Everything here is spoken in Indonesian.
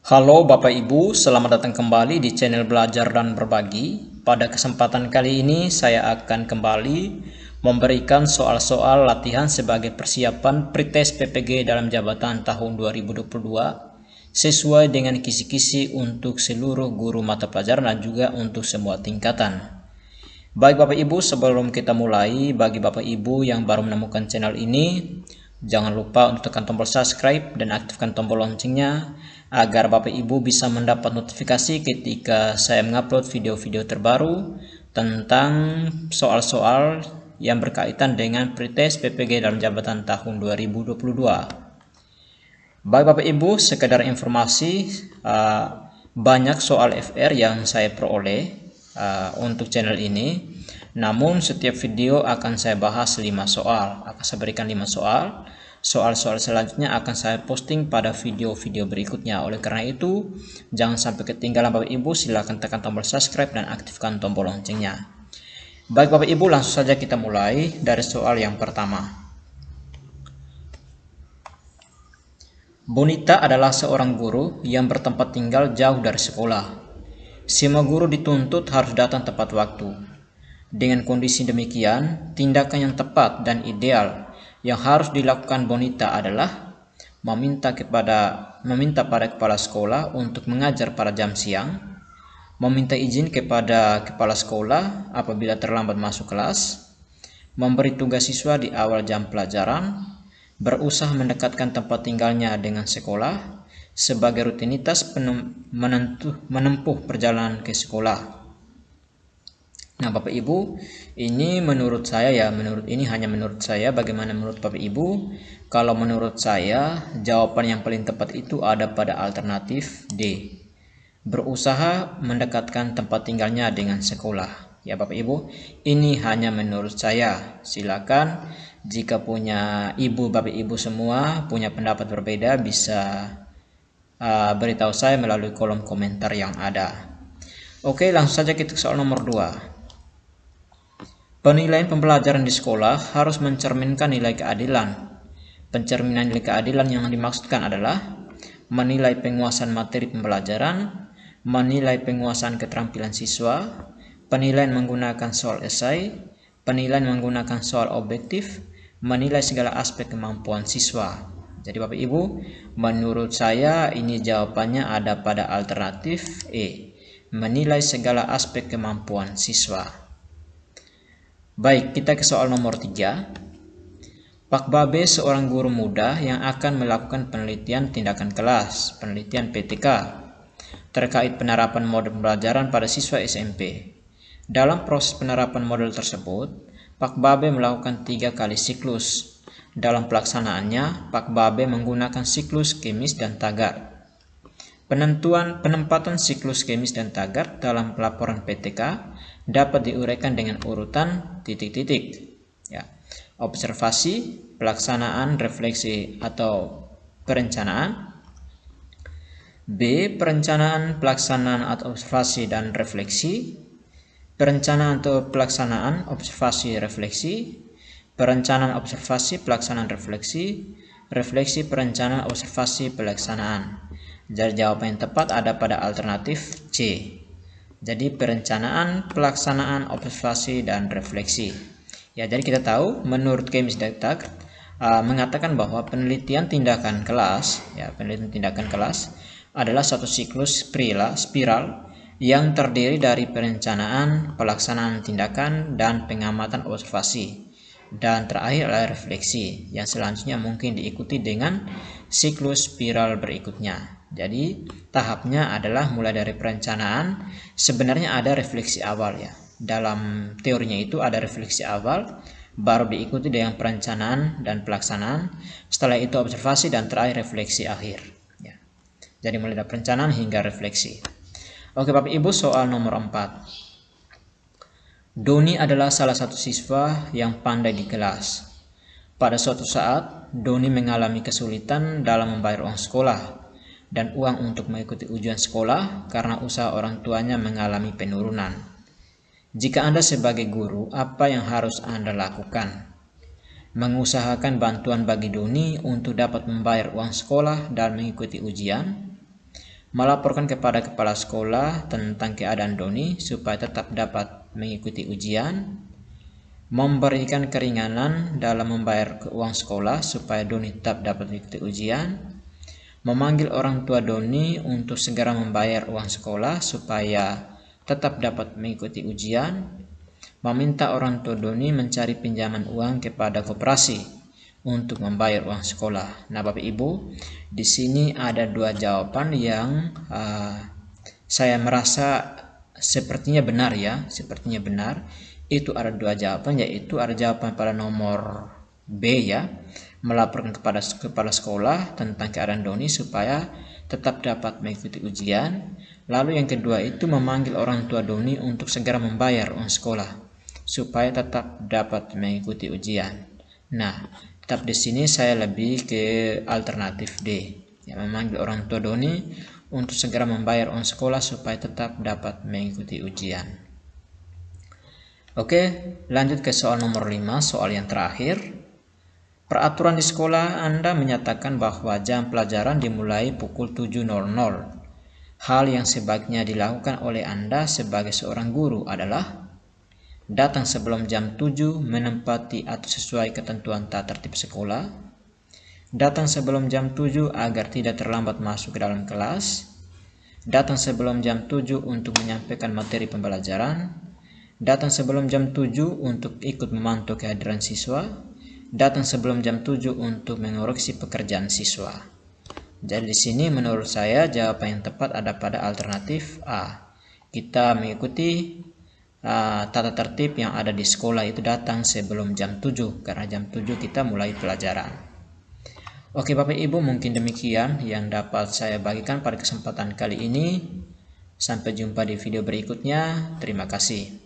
Halo Bapak Ibu, selamat datang kembali di channel Belajar dan Berbagi. Pada kesempatan kali ini saya akan kembali memberikan soal-soal latihan sebagai persiapan pretest PPG dalam jabatan tahun 2022 sesuai dengan kisi-kisi untuk seluruh guru mata pelajaran dan juga untuk semua tingkatan. Baik Bapak Ibu, sebelum kita mulai, bagi Bapak Ibu yang baru menemukan channel ini, jangan lupa untuk tekan tombol subscribe dan aktifkan tombol loncengnya agar Bapak Ibu bisa mendapat notifikasi ketika saya mengupload video-video terbaru tentang soal-soal yang berkaitan dengan pretest PPG dalam jabatan tahun 2022. Baik Bapak Ibu, sekedar informasi, banyak soal FR yang saya peroleh untuk channel ini. Namun setiap video akan saya bahas 5 soal, akan saya berikan 5 soal. Soal-soal selanjutnya akan saya posting pada video-video berikutnya. Oleh karena itu, jangan sampai ketinggalan Bapak Ibu, silahkan tekan tombol subscribe dan aktifkan tombol loncengnya. Baik Bapak Ibu, langsung saja kita mulai dari soal yang pertama. Bonita adalah seorang guru yang bertempat tinggal jauh dari sekolah. Semua guru dituntut harus datang tepat waktu. Dengan kondisi demikian, tindakan yang tepat dan ideal yang harus dilakukan Bonita adalah meminta pada kepala sekolah untuk mengajar pada jam siang, meminta izin kepada kepala sekolah apabila terlambat masuk kelas, memberi tugas siswa di awal jam pelajaran, berusaha mendekatkan tempat tinggalnya dengan sekolah sebagai rutinitas menempuh perjalanan ke sekolah. Nah Bapak Ibu, ini menurut saya ya, hanya menurut saya. Bagaimana menurut Bapak Ibu? Kalau menurut saya, jawaban yang paling tepat itu ada pada alternatif D. Berusaha mendekatkan tempat tinggalnya dengan sekolah. Ya Bapak Ibu, ini hanya menurut saya. Silakan jika punya Bapak Ibu semua punya pendapat berbeda, bisa beritahu saya melalui kolom komentar yang ada. Oke, langsung saja kita ke soal nomor 2. Penilaian pembelajaran di sekolah harus mencerminkan nilai keadilan. Pencerminan nilai keadilan yang dimaksudkan adalah menilai penguasaan materi pembelajaran, menilai penguasaan keterampilan siswa, penilaian menggunakan soal esai, penilaian menggunakan soal objektif, menilai segala aspek kemampuan siswa. Jadi Bapak Ibu, menurut saya ini jawabannya ada pada alternatif E, menilai segala aspek kemampuan siswa. Baik, kita ke soal nomor 3. Pak Babe seorang guru muda yang akan melakukan penelitian tindakan kelas, penelitian PTK, terkait penerapan model pembelajaran pada siswa SMP. Dalam proses penerapan model tersebut, Pak Babe melakukan 3 kali siklus. Dalam pelaksanaannya, Pak Babe menggunakan siklus Kemis dan Taggart. Penempatan siklus Kemis dan Taggart dalam pelaporan PTK dapat diuraikan dengan urutan titik-titik. Ya. Observasi, pelaksanaan, refleksi atau perencanaan. B. Perencanaan, pelaksanaan atau observasi dan refleksi. Perencanaan atau pelaksanaan, observasi, refleksi. Perencanaan, observasi, pelaksanaan, refleksi. Refleksi, perencanaan, observasi, pelaksanaan. Jadi jawaban yang tepat ada pada alternatif C. Jadi perencanaan, pelaksanaan, observasi, dan refleksi. Ya, jadi kita tahu menurut Kemis dan Taggart mengatakan bahwa penelitian tindakan kelas, adalah satu siklus spiral yang terdiri dari perencanaan, pelaksanaan tindakan, dan pengamatan observasi. Dan terakhir adalah refleksi, yang selanjutnya mungkin diikuti dengan siklus spiral berikutnya. Jadi tahapnya adalah mulai dari perencanaan, sebenarnya ada refleksi awal ya. Dalam teorinya itu ada refleksi awal, baru diikuti dengan perencanaan dan pelaksanaan, setelah itu observasi, dan terakhir refleksi akhir. Ya. Jadi mulai dari perencanaan hingga refleksi. Oke Bapak Ibu, soal nomor 4. Doni adalah salah satu siswa yang pandai di kelas. Pada suatu saat, Doni mengalami kesulitan dalam membayar uang sekolah dan uang untuk mengikuti ujian sekolah karena usaha orang tuanya mengalami penurunan. Jika Anda sebagai guru, apa yang harus Anda lakukan? Mengusahakan bantuan bagi Doni untuk dapat membayar uang sekolah dan mengikuti ujian, melaporkan kepada kepala sekolah tentang keadaan Doni supaya tetap dapat mengikuti ujian, memberikan keringanan dalam membayar uang sekolah supaya Doni tetap dapat mengikuti ujian, memanggil orang tua Doni untuk segera membayar uang sekolah supaya tetap dapat mengikuti ujian, meminta orang tua Doni mencari pinjaman uang kepada koperasi untuk membayar uang sekolah. Nah, Bapak Ibu, di sini ada dua jawaban yang saya merasa sepertinya benar ya, sepertinya benar. Itu ada dua jawaban, yaitu ada jawaban pada nomor B ya, melaporkan kepada kepala sekolah tentang keadaan Doni supaya tetap dapat mengikuti ujian. Lalu yang kedua itu memanggil orang tua Doni untuk segera membayar uang sekolah supaya tetap dapat mengikuti ujian. Nah, tetap di sini saya lebih ke alternatif D, ya, memanggil orang tua Doni untuk segera membayar uang sekolah supaya tetap dapat mengikuti ujian. Oke, lanjut ke soal nomor 5, soal yang terakhir. Peraturan di sekolah Anda menyatakan bahwa jam pelajaran dimulai pukul 7.00. Hal yang sebaiknya dilakukan oleh Anda sebagai seorang guru adalah datang sebelum jam 7 menempati atau sesuai ketentuan tata tertib sekolah, datang sebelum jam 7 agar tidak terlambat masuk ke dalam kelas, datang sebelum jam 7 untuk menyampaikan materi pembelajaran, datang sebelum jam 7 untuk ikut memantau kehadiran siswa, datang sebelum jam 7 untuk mengoreksi pekerjaan siswa. Jadi di sini menurut saya jawaban yang tepat ada pada alternatif A. Kita mengikuti tata tertib yang ada di sekolah, itu datang sebelum jam 7 karena jam 7 kita mulai pelajaran. Oke Bapak Ibu, mungkin demikian yang dapat saya bagikan pada kesempatan kali ini. Sampai jumpa di video berikutnya. Terima kasih.